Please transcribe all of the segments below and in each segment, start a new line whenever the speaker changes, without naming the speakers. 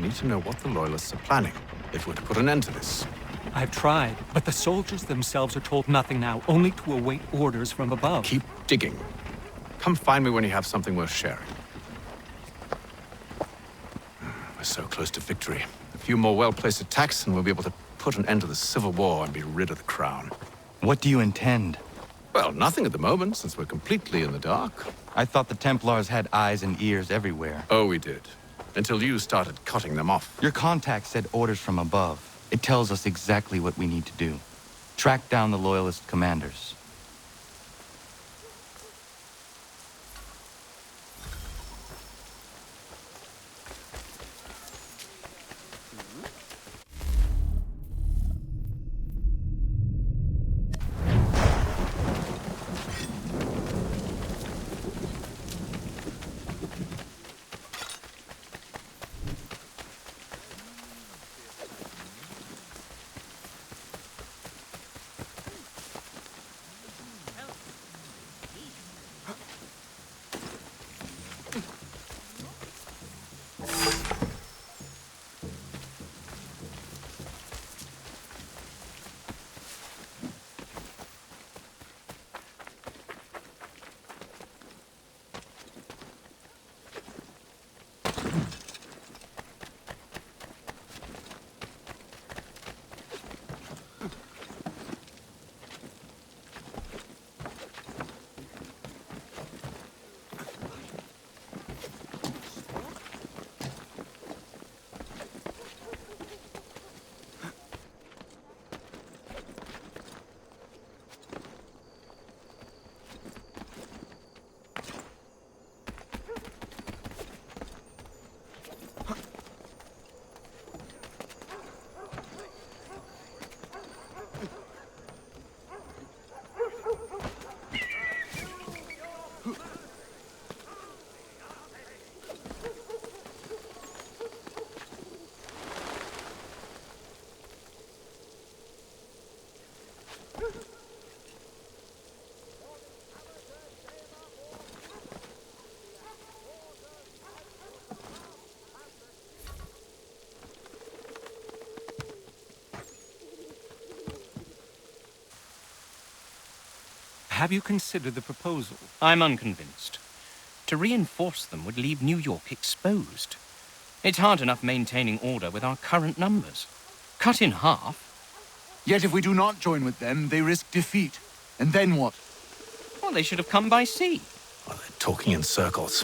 need to know what the Loyalists are planning if we're to put an end to this.
I've tried, but the soldiers themselves are told nothing now, only to await orders from above.
Keep digging. Come find me when you have something worth sharing. We're so close to victory. A few more well-placed attacks and we'll be able to put an end to the Civil War and be rid of the crown.
What do you intend?
Well, nothing at the moment, since we're completely in the dark.
I thought the Templars had eyes and ears everywhere.
Oh, we did. Until you started cutting them off.
Your contact said orders from above. It tells us exactly what we need to do. Track down the Loyalist commanders.
Have you considered the proposal?
I'm unconvinced. To reinforce them would leave New York exposed. It's hard enough maintaining order with our current numbers. Cut in half.
Yet if we do not join with them, they risk defeat. And then what?
Well, they should have come by sea.
Well, they're talking in circles.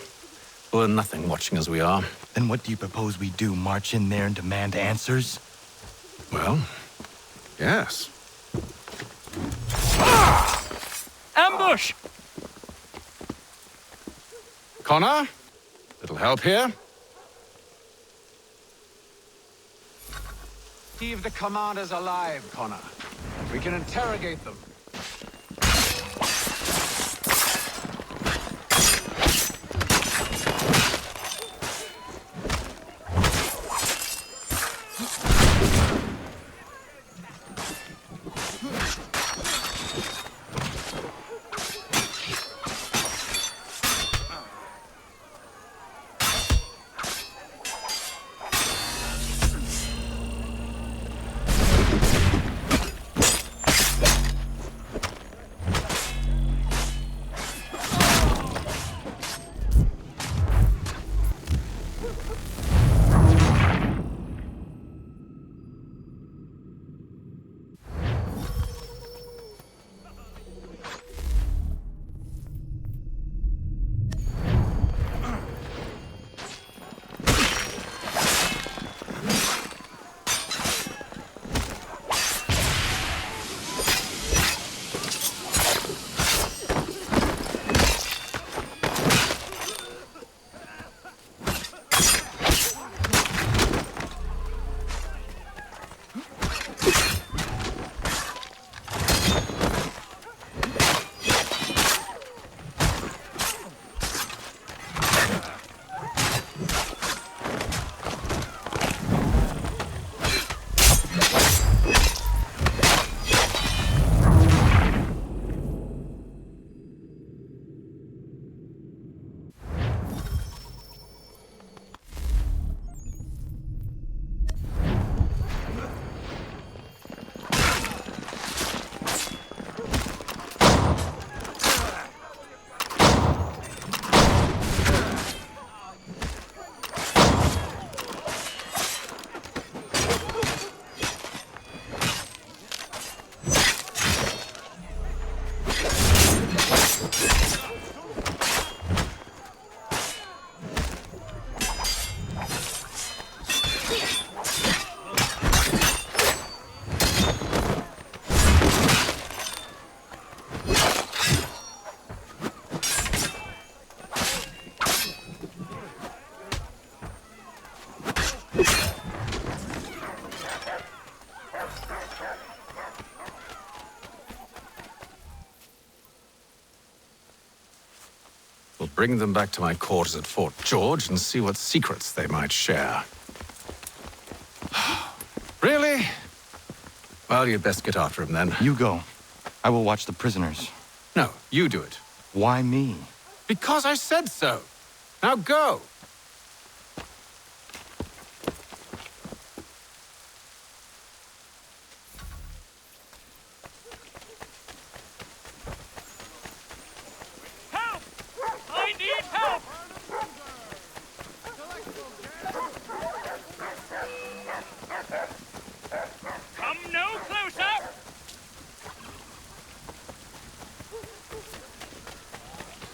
We're nothing watching as we are.
Then what do you propose we do? March in there and demand answers?
Well, yes.
Ambush!
Connor? Little help here?
Keep the commanders alive, Connor. We can interrogate them.
We'll bring them back to my quarters at Fort George and see what secrets they might share. Really? Well, you'd best get after him then.
You go. I will watch the prisoners.
No, you do it.
Why me?
Because I said so. Now go!
Help! I need help! Come no closer!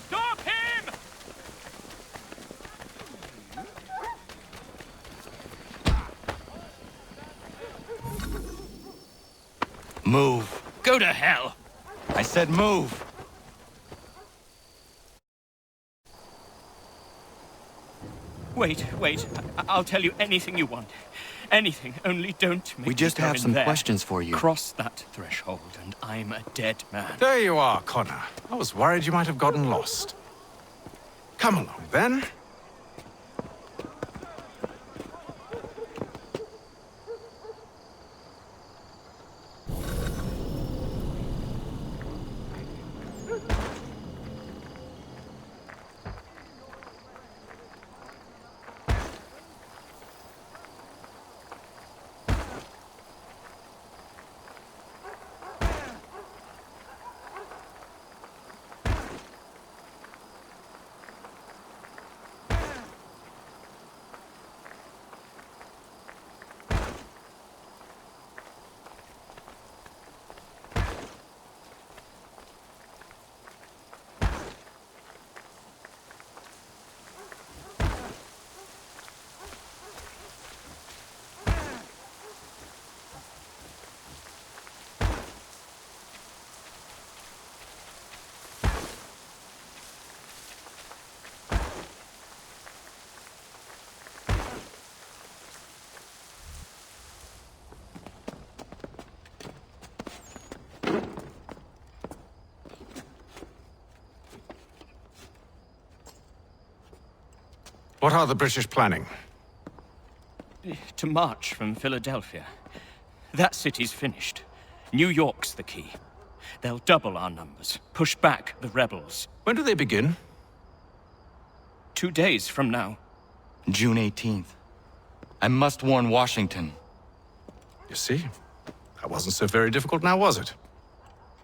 Stop him!
Move.
Go to hell!
I said move.
Wait. I'll tell you anything you want. Anything, only don't make
We just
me go
have
in
some
there.
questions for you.
Cross that threshold, and I'm a dead man.
There you are, Connor. I was worried you might have gotten lost. Come along, then. What are the British planning?
To march from Philadelphia. That city's finished. New York's the key. They'll double our numbers, push back the rebels.
When do they begin?
2 days from now.
June 18th. I must warn Washington.
You see? That wasn't so very difficult now, was it?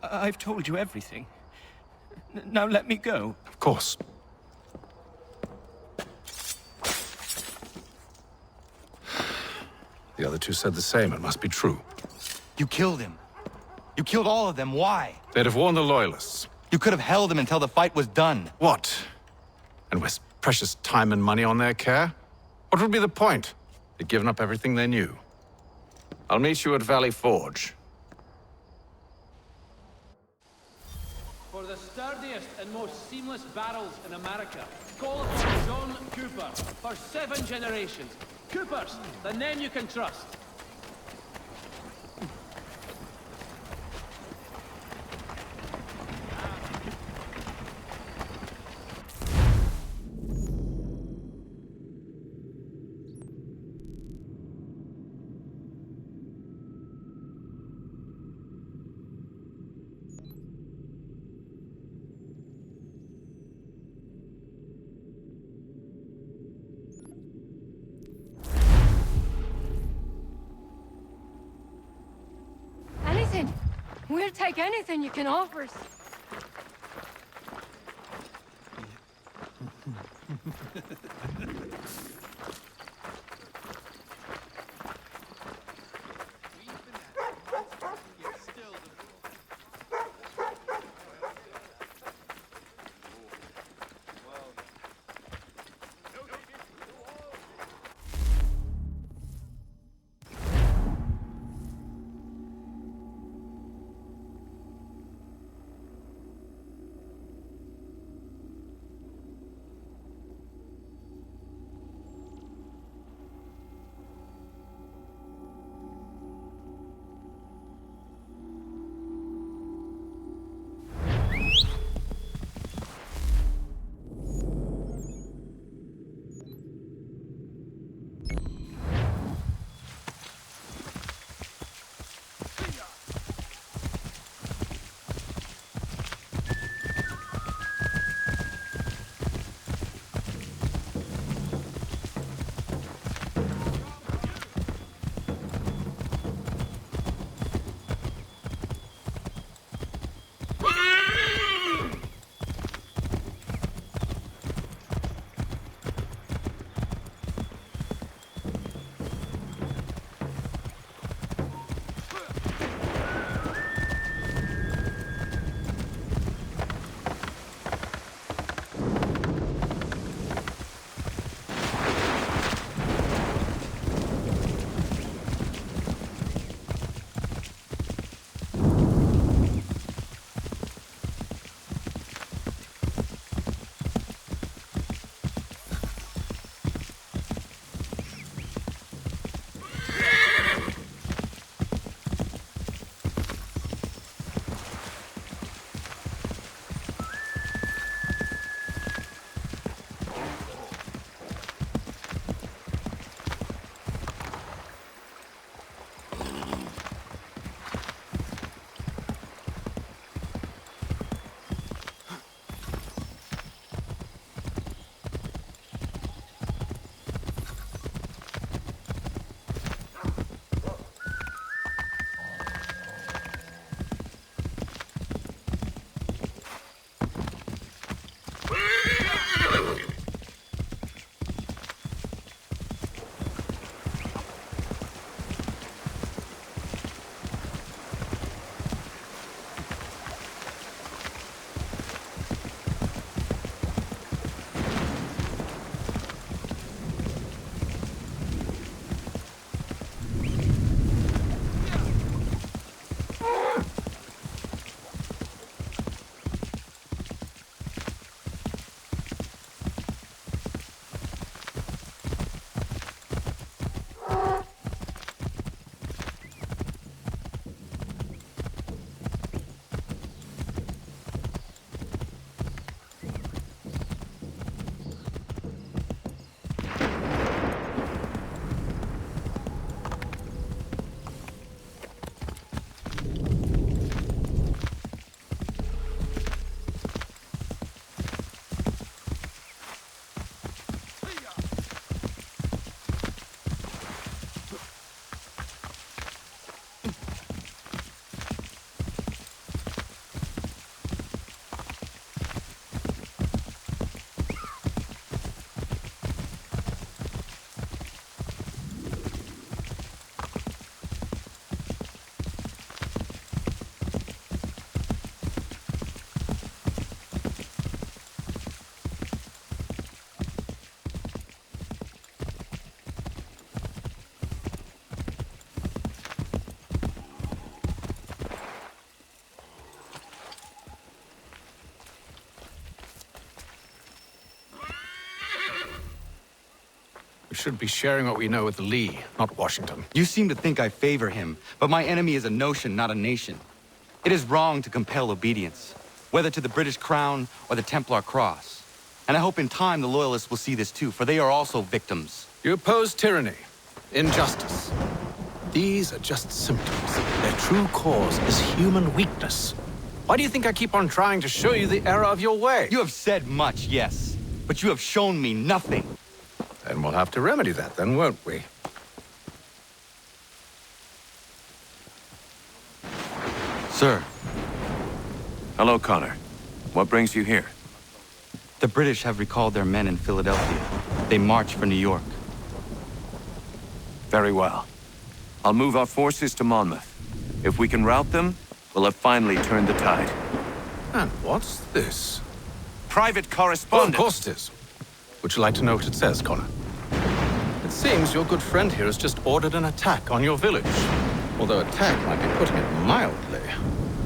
I've told you everything. Now let me go.
Of course. The other two said the same. It must be true.
You killed him. You killed all of them. Why?
They'd have warned the Loyalists.
You could have held him until the fight was done.
What? And waste precious time and money on their care? What would be the point? They'd given up everything they knew. I'll meet you at Valley Forge.
For the sturdiest and most seamless barrels in America, call upon John Cooper for 7 generations. Coopers, the name you can trust.
We'll take anything you can offer us.
should be sharing what we know with Lee, not Washington.
You seem to think I favor him, but my enemy is a notion, not a nation. It is wrong to compel obedience, whether to the British Crown or the Templar Cross. And I hope in time the Loyalists will see this too, for they are also victims.
You oppose tyranny, injustice. These are just symptoms. Their true cause is human weakness. Why do you think I keep on trying to show you the error of your way?
You have said much, yes, but you have shown me nothing.
Then we'll have to remedy that then, won't we?
Sir,
Hello, Connor. What brings you here?
the British have recalled their men in Philadelphia. They march for New York.
Very well. I'll move our forces to Monmouth. If we can rout them, we'll have finally turned the tide.
And what's this?
Private
Oh, of
correspondence!
course it is. Would you like to know what it says, Connor? It seems your good friend here has just ordered an attack on your village. Although attack might be putting it mildly.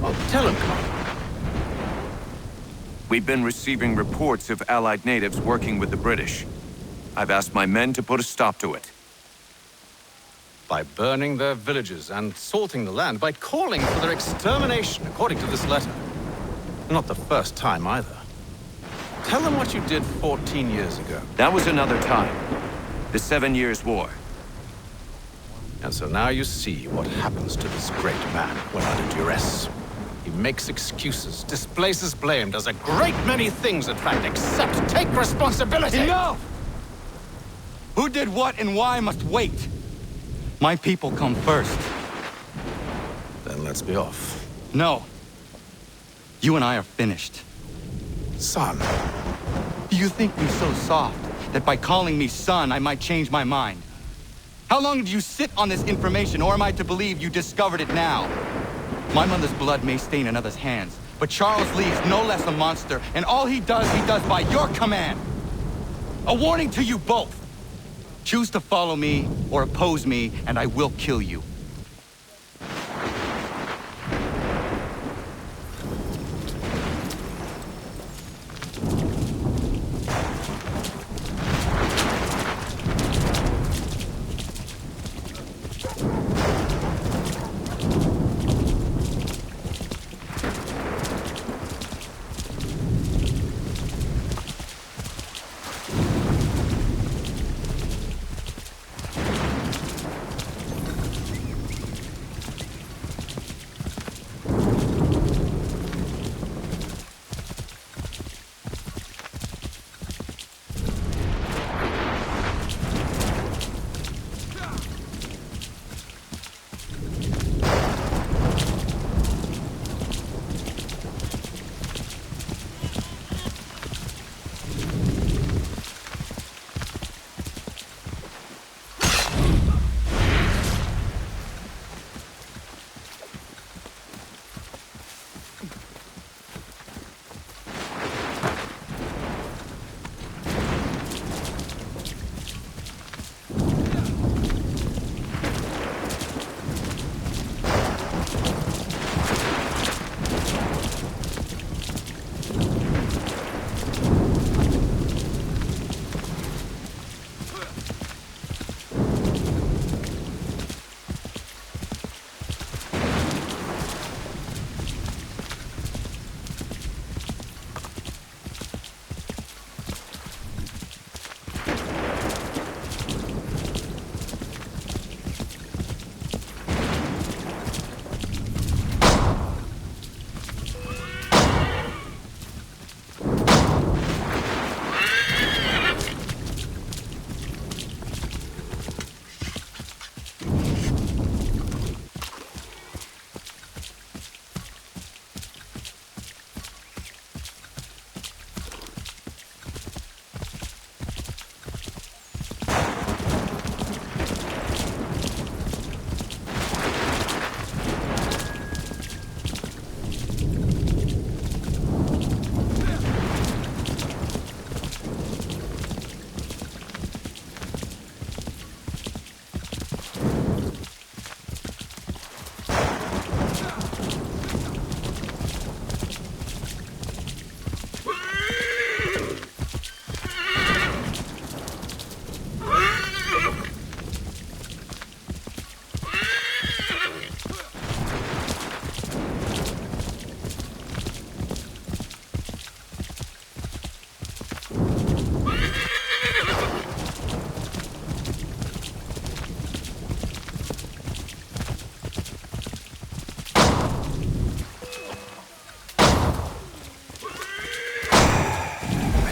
Well, tell him, Connor.
We've been receiving reports of Allied natives working with the British. I've asked my men to put a stop to it.
By burning their villages and salting the land, by calling for their extermination, according to this letter. Not the first time, either. Tell them what you did 14 years ago.
That was another time. The 7 Years' War.
And so now you see what happens to this great man when under duress. He makes excuses, displaces blame, does a great many things, in fact, except take responsibility!
Enough! Who did what and why must wait. My people come first.
Then let's be off.
No. You and I are finished.
Son.
Do you think me so soft that by calling me son, I might change my mind? How long did you sit on this information, or am I to believe you discovered it now? My mother's blood may stain another's hands, but Charles Lee is no less a monster, and all he does by your command. A warning to you both. Choose to follow me or oppose me, and I will kill you.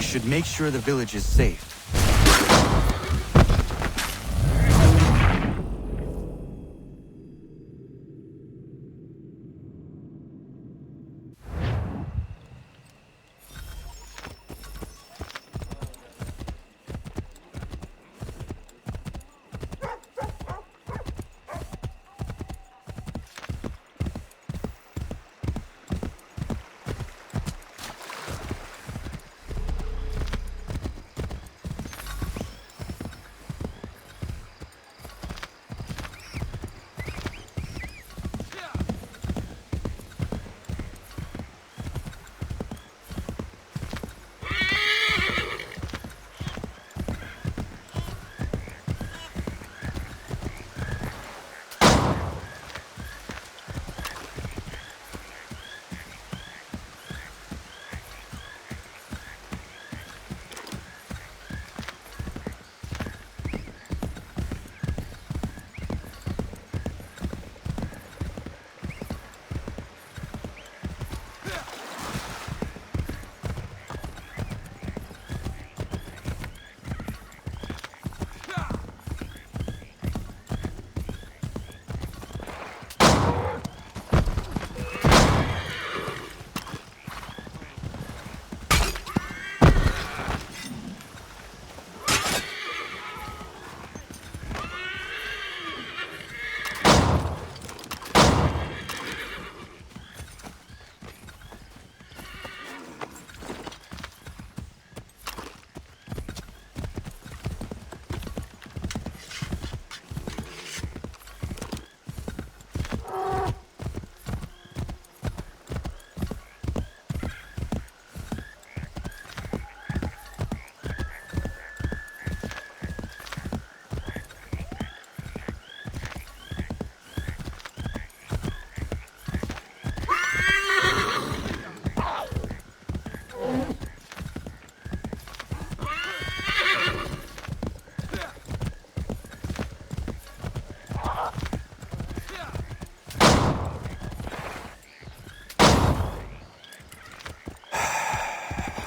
should make sure the village is safe.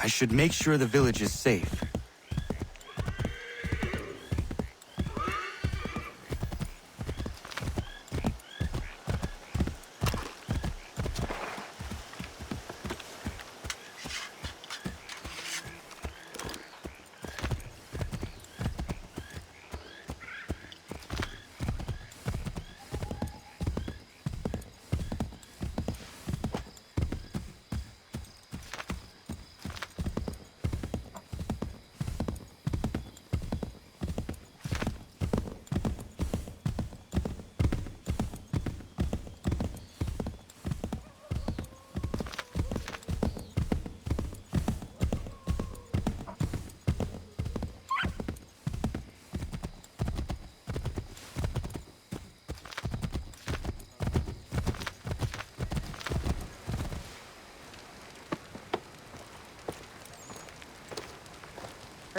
I should make sure the village is safe.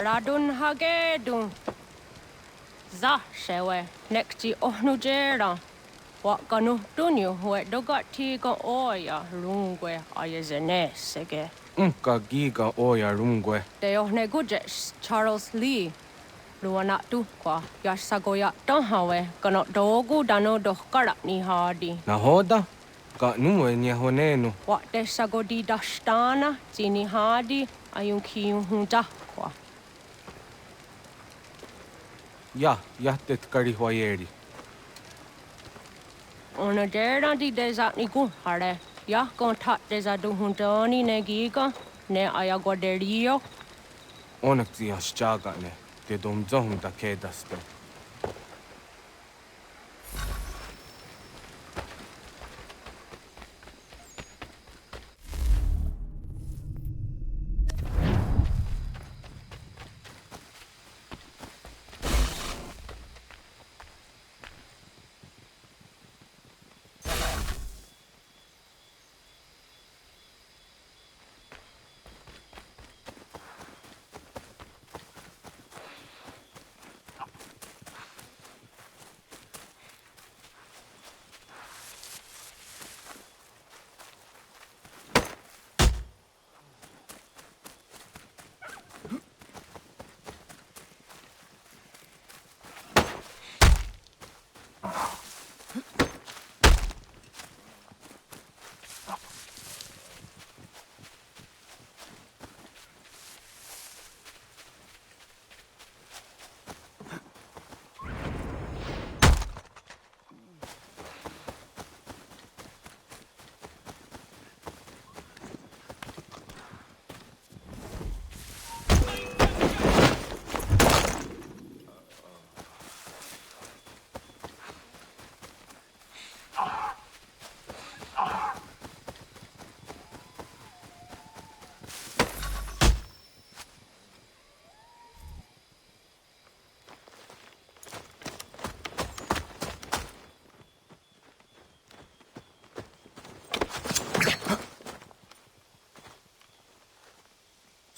Radun hagedun. Za shewe nekti ohnujera. Wakanu dunyu we dogati ga oya rungwe ayazenesege.
Unka giga oya rungwe.
De ohne gujes Charles Lee. Luanatu kwa yasagoya tanhawe kanot dogu dano dohkara ni hadi.
Nahoda? Ka numwe ni honenu.
Wa de sagodi dashtana zini hadi ayun kiyun hunta kwa.
Ja, jahtet karihwajeri.
Ona dera di desatni gu hare. Ja kontat desadu huntoni ne giga ne ayaguaderio.
Onneksi jaschagane. Te dom zohunta kedaste.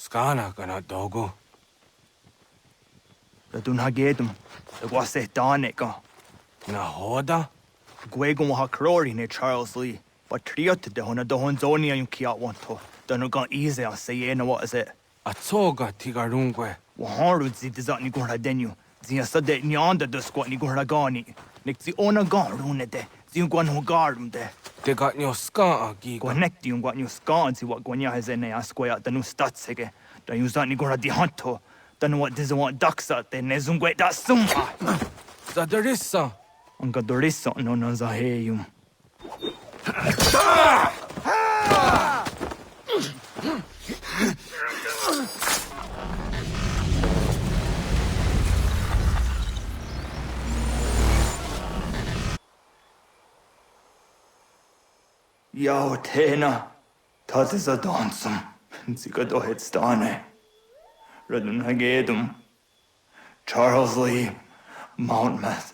Skana kana dogo.
Radun hagedum. The wase daneka.
Na hoda?
Gwegum ha crori ne Charles Lee. But triot de hona do honzonia yung kiat wanto. Danu gan easy on say na what is it?
Atsoga tigarungwe.
Waharu zi dizat ni gurha denyu. Zia sade nyanda do squat ni gurha gani. Nik zi ona gan rune de. Zi gwan ho garum de.
Te got nyo ska giga.
Connect yung gwan yung skan zi wat gwanya has ene asquaya danu statsege. Dan yung zat ni gurha di hanto. Danu what diza want daksa de nezungwe da summa.
Zadarissa.
Anga dorissa no na zaheyum. Yao tena, das ist a dansum. Sie got do het stane. Radun hagedum. Charles Lee, Mountmouth,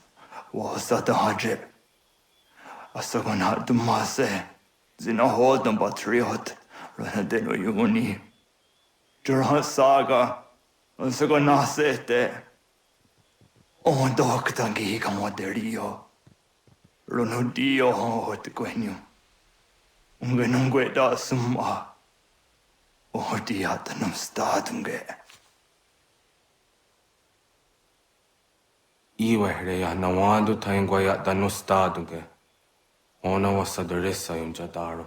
was a dodge. Asagonat dumase. Zina hold them patriot. Ranadeno yuni. Jurhan saga. Asagonasete. On doctangi camoderio. Ronudio hot quenu. Ungenungue da summa. Odiatanum statunge.
Iwe ya nawando taingwaya dano staduge. Ona wasa Darissa yung jadaro.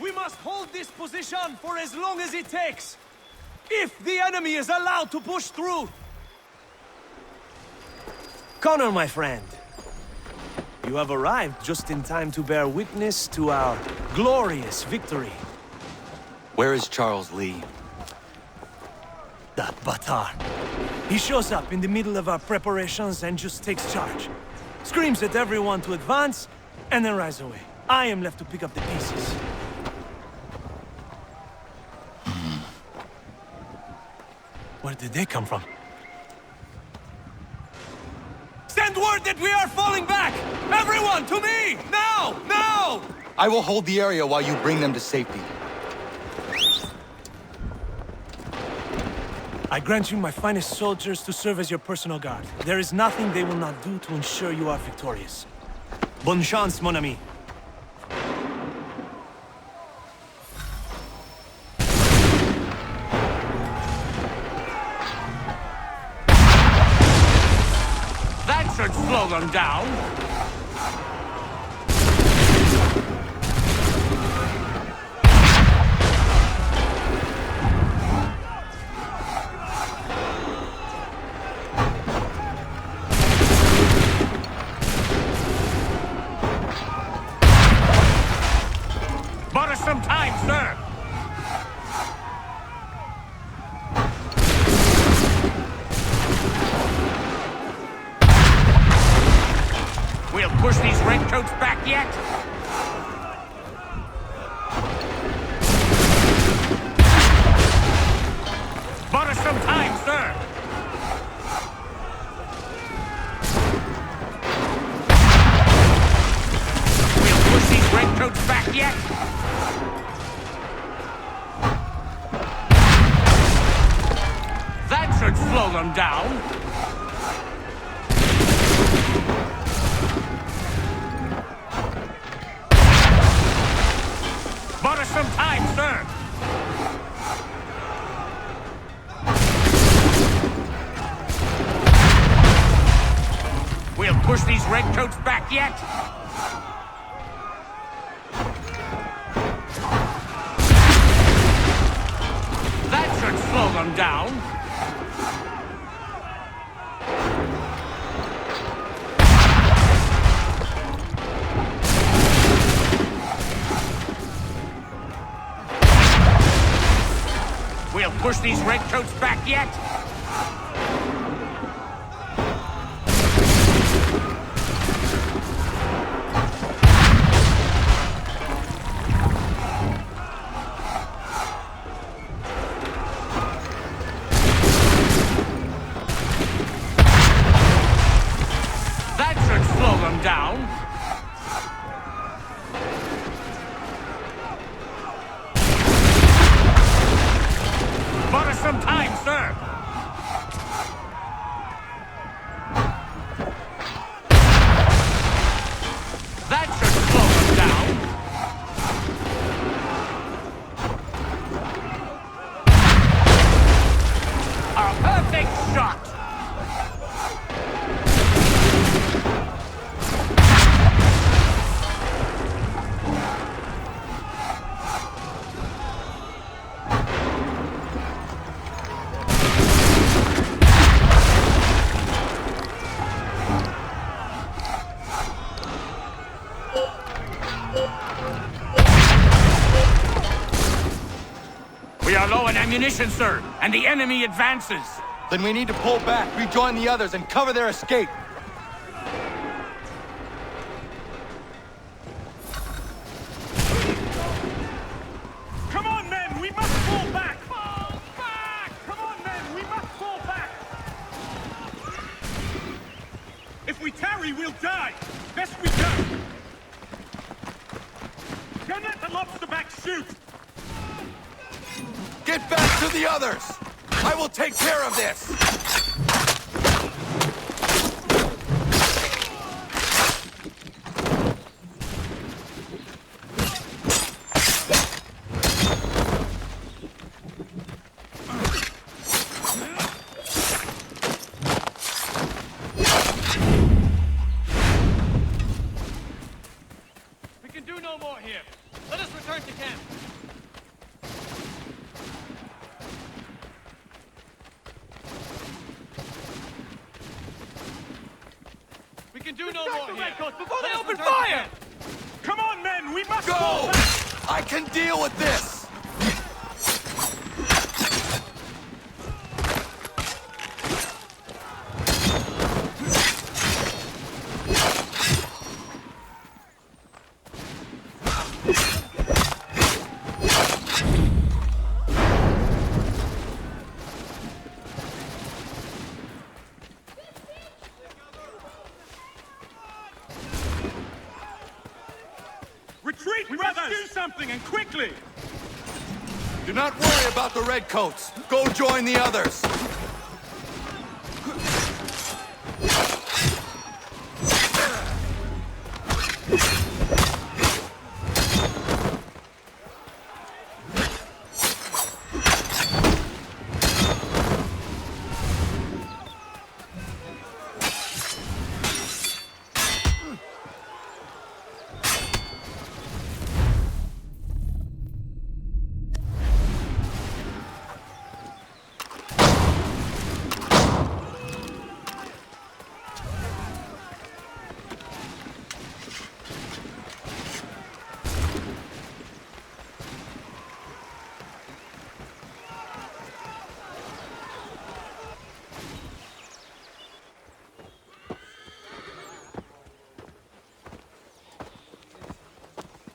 We must hold this position for as long as it takes. If the enemy is allowed to push through. Connor, my friend. You have arrived just in time to bear witness to our glorious victory.
Where is Charles Lee?
That Batar. He shows up in the middle of our preparations and just takes charge. Screams at everyone to advance, and then rides away. I am left to pick up the pieces. Where did they come from? Send word that we are falling back! Everyone, to me! Now! Now!
I will hold the area while you bring them to safety.
I grant you my finest soldiers to serve as your personal guard. There is nothing they will not do to ensure you are victorious. Bonne chance, mon ami.
That should slow them down. Bought us some time, sir.
push these redcoats back yet? Bought us some time, sir. We'll push these redcoats back yet? That should slow them down. Bought us some time, sir. We'll push these redcoats back yet? That should slow them down. We'll push these redcoats back yet? That should slow them down. Bought us some time, sir. That should slow them down. A perfect shot. We are low on ammunition, sir, and the enemy advances.
Then we need to pull back, rejoin the others, and cover their escape.
Come on, men! We must fall back! Fall back! Come on, men! We must fall back! If we tarry, we'll die! Best we go! Don't let the lobster back shoot!
Get back to the others! I will take care of this!
We can do no more here. Let us return to camp. We can do no more here.
Before
Let
they
us
open
return to
fire!
camp.
Come on, men! We must fall
Go!
back!
I can deal with this!
Retreat, brothers! Must do something, and quickly!
Do not worry about the redcoats. Go join the others.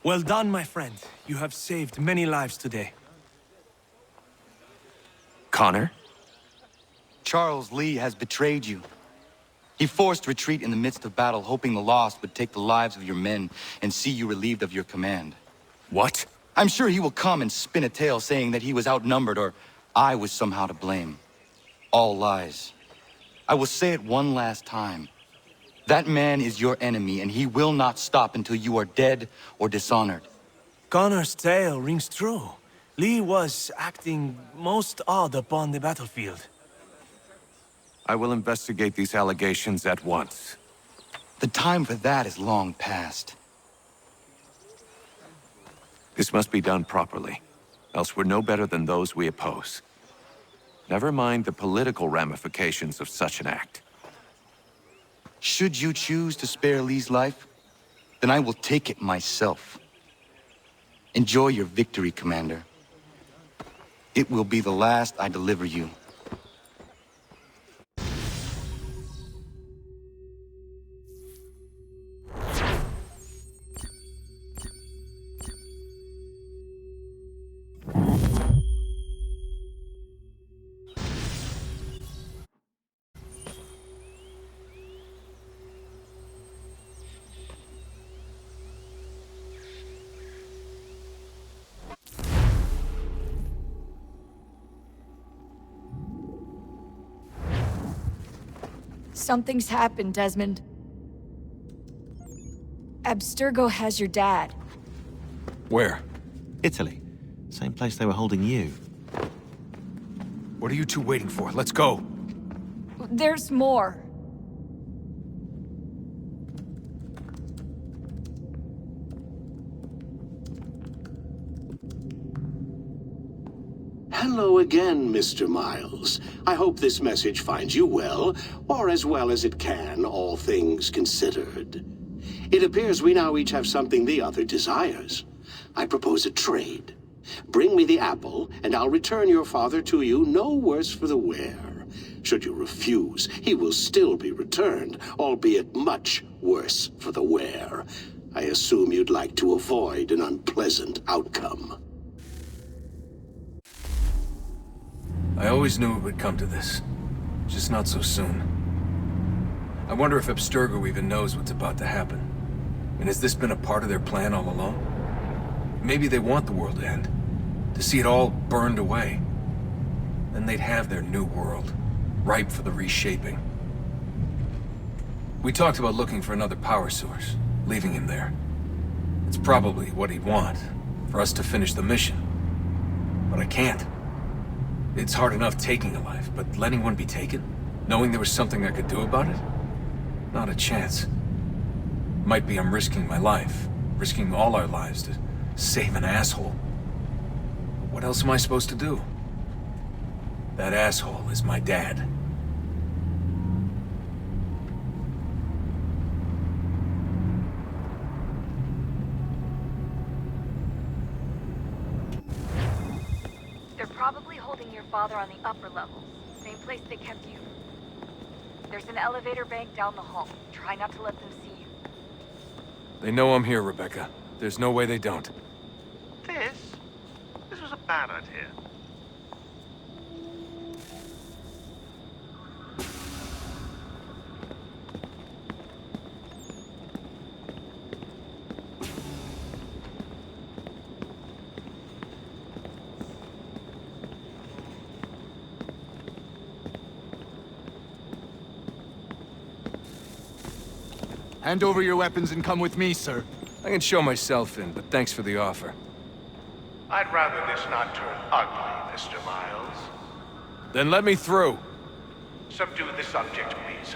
Well done, my friend. You have saved many lives today.
Connor?
Charles Lee has betrayed you. He forced retreat in the midst of battle, hoping the lost would take the lives of your men and see you relieved of your command.
What?
I'm sure he will come and spin a tale saying that he was outnumbered or I was somehow to blame. All lies. I will say it one last time. That man is your enemy, and he will not stop until you are dead or dishonored.
Connor's tale rings true. Lee was acting most odd upon the battlefield.
I will investigate these allegations at once.
The time for that is long past.
This must be done properly, else we're no better than those we oppose. Never mind the political ramifications of such an act.
Should you choose to spare Lee's life, then I will take it myself. Enjoy your victory, Commander. It will be the last I deliver you.
Something's happened, Desmond. Abstergo has your dad.
Where?
Italy. Same place they were holding you.
What are you two waiting for? Let's go!
There's more.
Hello again, Mr. Miles. I hope this message finds you well, or as well as it can, all things considered. It appears we now each have something the other desires. I propose a trade. Bring me the apple, and I'll return your father to you no worse for the wear. Should you refuse, he will still be returned, albeit much worse for the wear. I assume you'd like to avoid an unpleasant outcome.
I always knew it would come to this. Just not so soon. I wonder if Abstergo even knows what's about to happen. And has this been a part of their plan all along? Maybe they want the world to end. To see it all burned away. Then they'd have their new world, ripe for the reshaping. We talked about looking for another power source, leaving him there. It's probably what he'd want, for us to finish the mission. But I can't. It's hard enough taking a life, but letting one be taken? Knowing there was something I could do about it? Not a chance. Might be I'm risking my life, risking all our lives to save an asshole. What else am I supposed to do? That asshole is my dad.
They're probably holding your father on the upper levels. Same place they kept you. There's an elevator bank down the hall. Try not to let them see you.
They know I'm here, Rebecca. There's no way they don't.
This was a bad idea.
Hand over your weapons and come with me, sir.
I can show myself in, but thanks for the offer.
I'd rather this not turn ugly, Mr. Miles.
Then let me through.
Subdue the subject, please.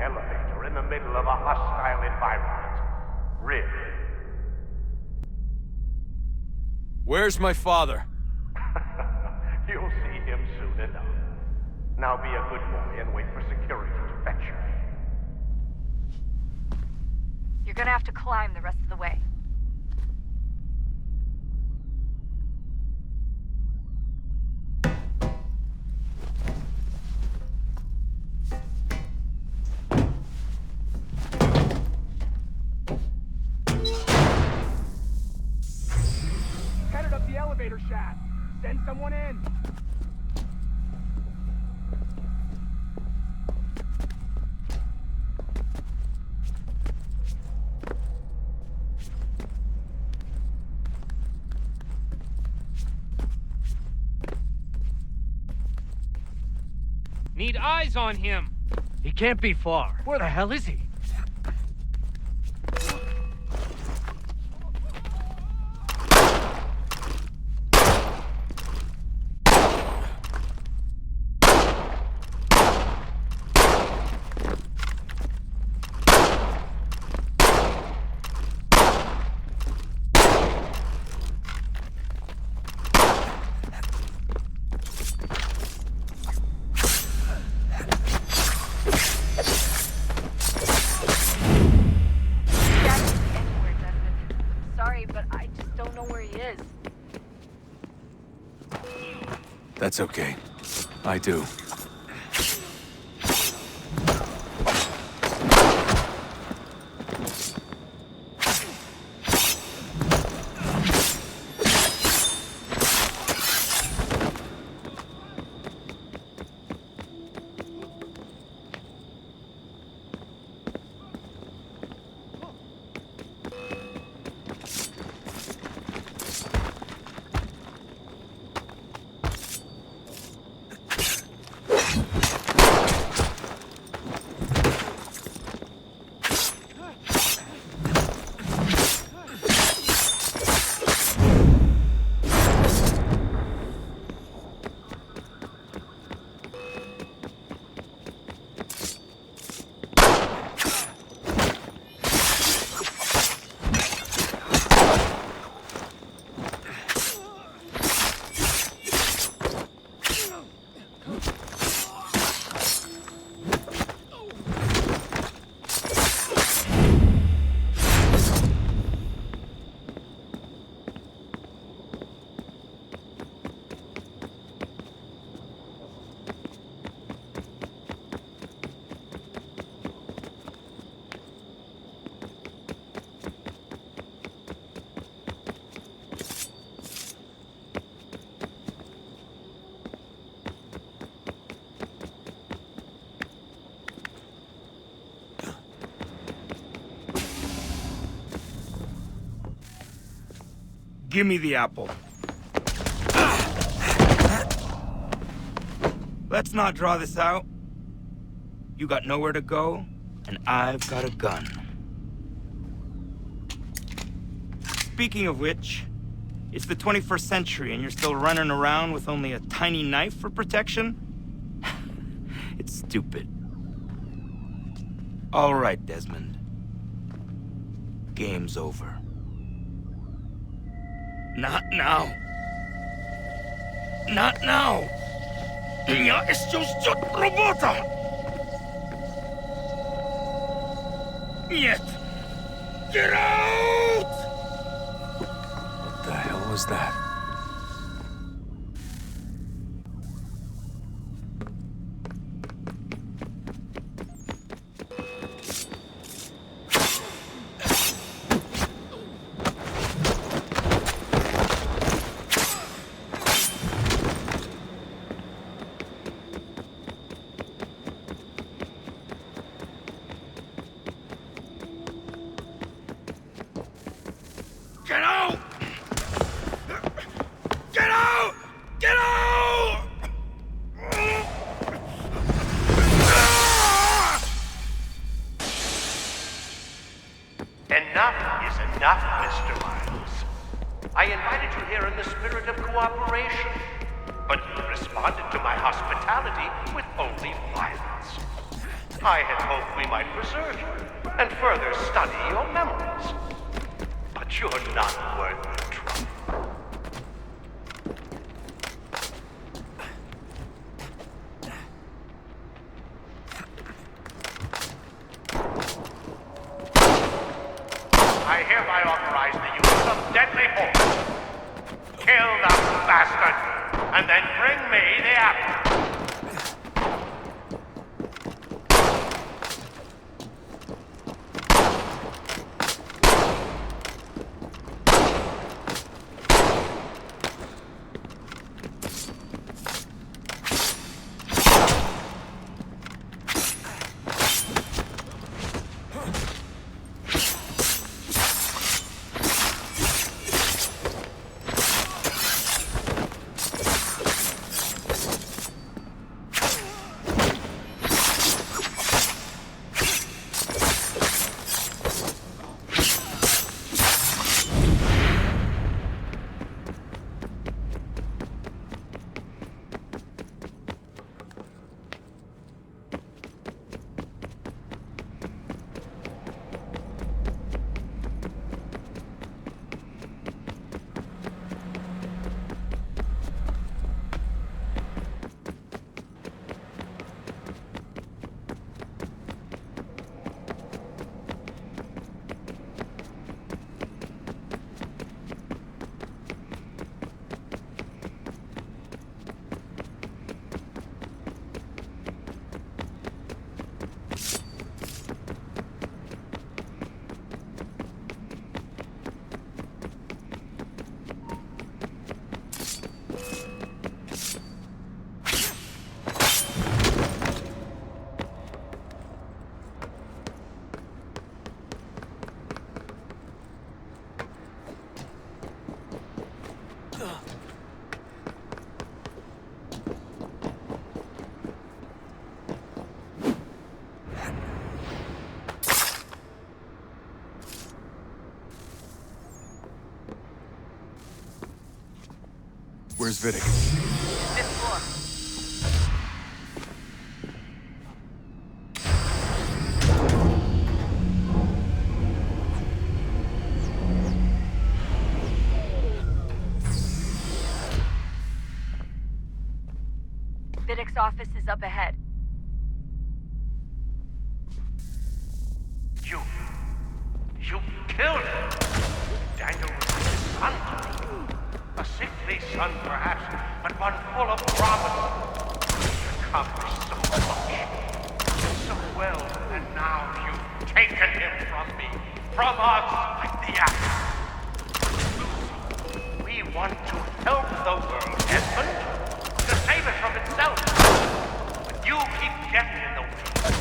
elevator in the middle of a hostile environment. Really?
Where's my father?
You'll see him soon enough. Now be a good boy and wait for security to fetch you.
You're gonna have to climb the rest of the way.
Headed up the elevator shaft. Send someone in.
Need eyes on him. He can't be far. Where the hell is he?
That's okay. I do.
Give me the apple. Let's not draw this out. You got nowhere to go, and I've got a gun. Speaking of which, it's the 21st century and you're still running around with only a tiny knife for protection? It's stupid. All right, Desmond. Game's over. Not now. Not now. Я еще ждет работа. Нет. Get out!
What the hell was that?
Get out! Get out! Get out!
Enough is enough, Mr. Miles. I invited you here in the spirit of cooperation, but you responded to my hospitality with only violence. I had hoped we might preserve you and further study your memories. But you're not worth the trouble. I hereby authorize the use of deadly force. Kill the bastard, and then bring me the apple.
Where's Vidic?
Fifth floor. Vidic's office is up ahead.
You killed him. Daniel was his son. A sickly son, perhaps, but one full of promise. He accomplished so much, so well, and now you've taken him from me, from us, like the apple. We want to help the world, Desmond, to save it from itself. But you keep getting in the way.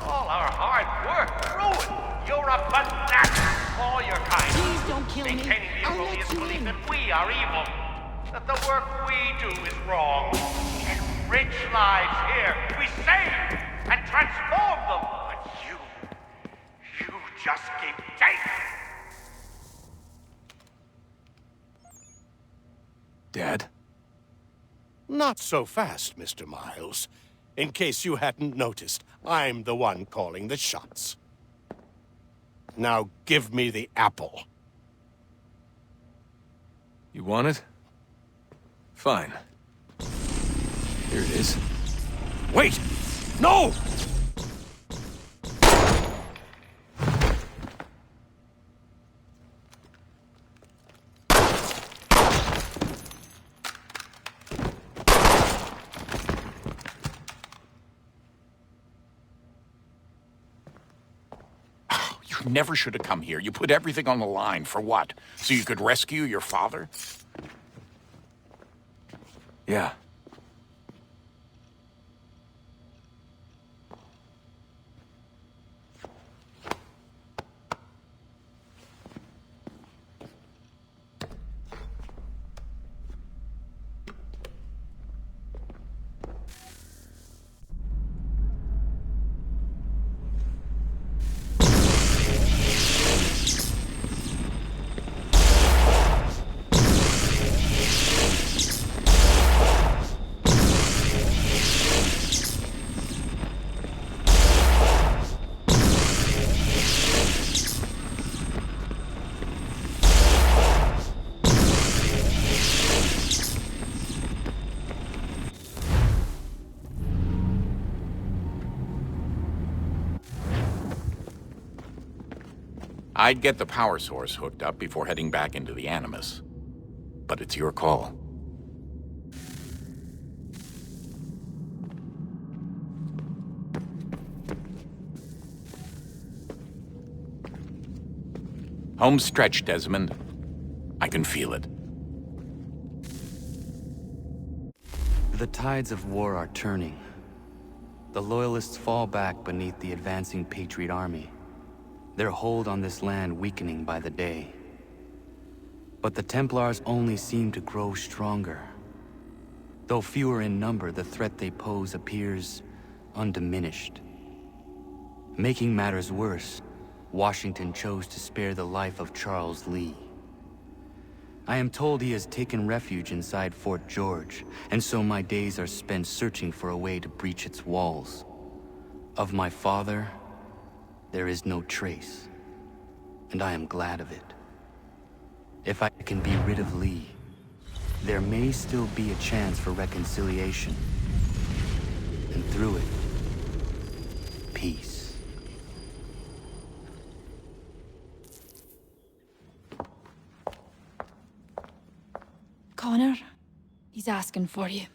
All our hard work ruined. You're a fanatic. All your kind.
Please don't kill me.
Maintaining the
I'll
erroneous
let you
belief
in.
that we are evil. That the work we do is wrong. Enrich lives here. We save and transform them. But you just keep taking.
Dad?
Not so fast, Mr. Miles. In case you hadn't noticed, I'm the one calling the shots. Now give me the apple.
You want it? Fine. Here it is.
Wait! No!
You never should have come here. You put everything on the line. For what? So you could rescue your father?
Yeah.
I'd get the power source hooked up before heading back into the Animus. But it's your call. Home stretch, Desmond. I can feel it.
The tides of war are turning. The Loyalists fall back beneath the advancing Patriot army, their hold on this land weakening by the day. But the Templars only seem to grow stronger. Though fewer in number, the threat they pose appears undiminished. Making matters worse, Washington chose to spare the life of Charles Lee. I am told he has taken refuge inside Fort George, and so my days are spent searching for a way to breach its walls. Of my father, there is no trace, and I am glad of it. If I can be rid of Lee, there may still be a chance for reconciliation, and through it, peace.
Connor, he's asking for you.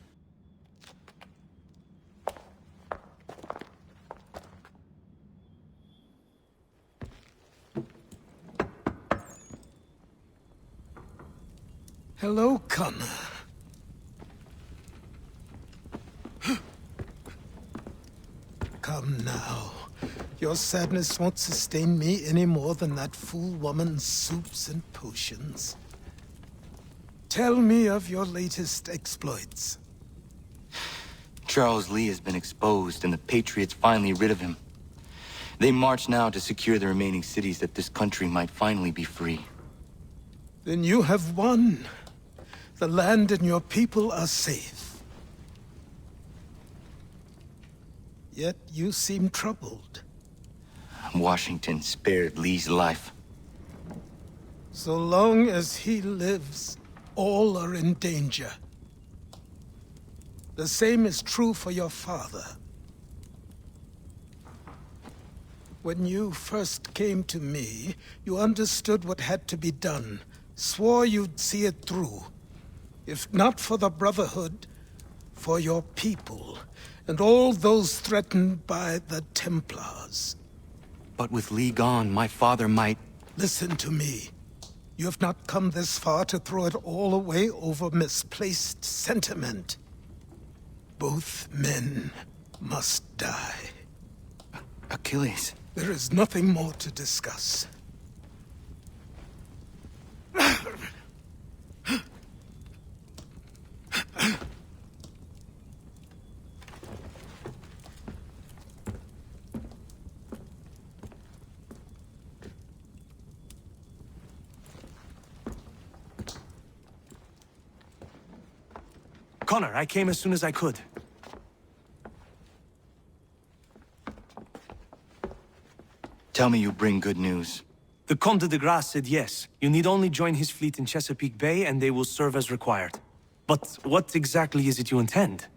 Hello, Connor. Come now. Your sadness won't sustain me any more than that fool woman's soups and potions. Tell me of your latest exploits.
Charles Lee has been exposed, and the Patriots finally rid of him. They march now to secure the remaining cities that this country might finally be free.
Then you have won. The land and your people are safe. Yet you seem troubled.
Washington spared Lee's life.
So long as he lives, all are in danger. The same is true for your father. When you first came to me, you understood what had to be done, swore you'd see it through. If not for the Brotherhood, for your people, and all those threatened by the Templars.
But with Lee gone, my father might...
Listen to me. You have not come this far to throw it all away over misplaced sentiment. Both men must die.
Achilles.
There is nothing more to discuss.
Connor, I came as soon as I could.
Tell me you bring good news.
The Comte de Grasse said yes. You need only join his fleet in Chesapeake Bay and they will serve as required. But what exactly is it you intend?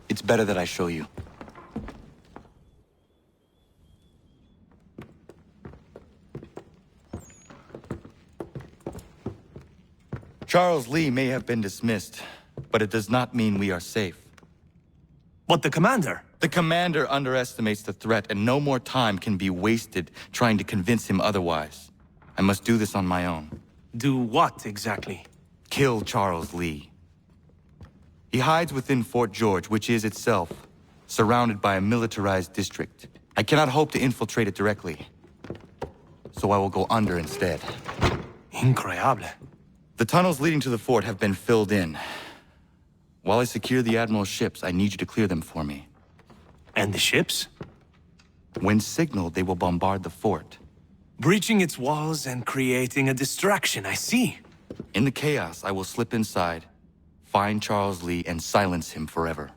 It's better that I show you. Charles Lee may have been dismissed, but it does not mean we are safe.
But the commander?
The commander underestimates the threat, and no more time can be wasted trying to convince him otherwise. I must do this on my own.
Do what, exactly?
Kill Charles Lee. He hides within Fort George, which is itself surrounded by a militarized district. I cannot hope to infiltrate it directly, so I will go under instead.
Incroyable.
The tunnels leading to the fort have been filled in. While I secure the Admiral's ships, I need you to clear them for me.
And the ships?
When signaled, they will bombard the fort.
Breaching its walls and creating a distraction, I see.
In the chaos, I will slip inside, find Charles Lee, and silence him forever.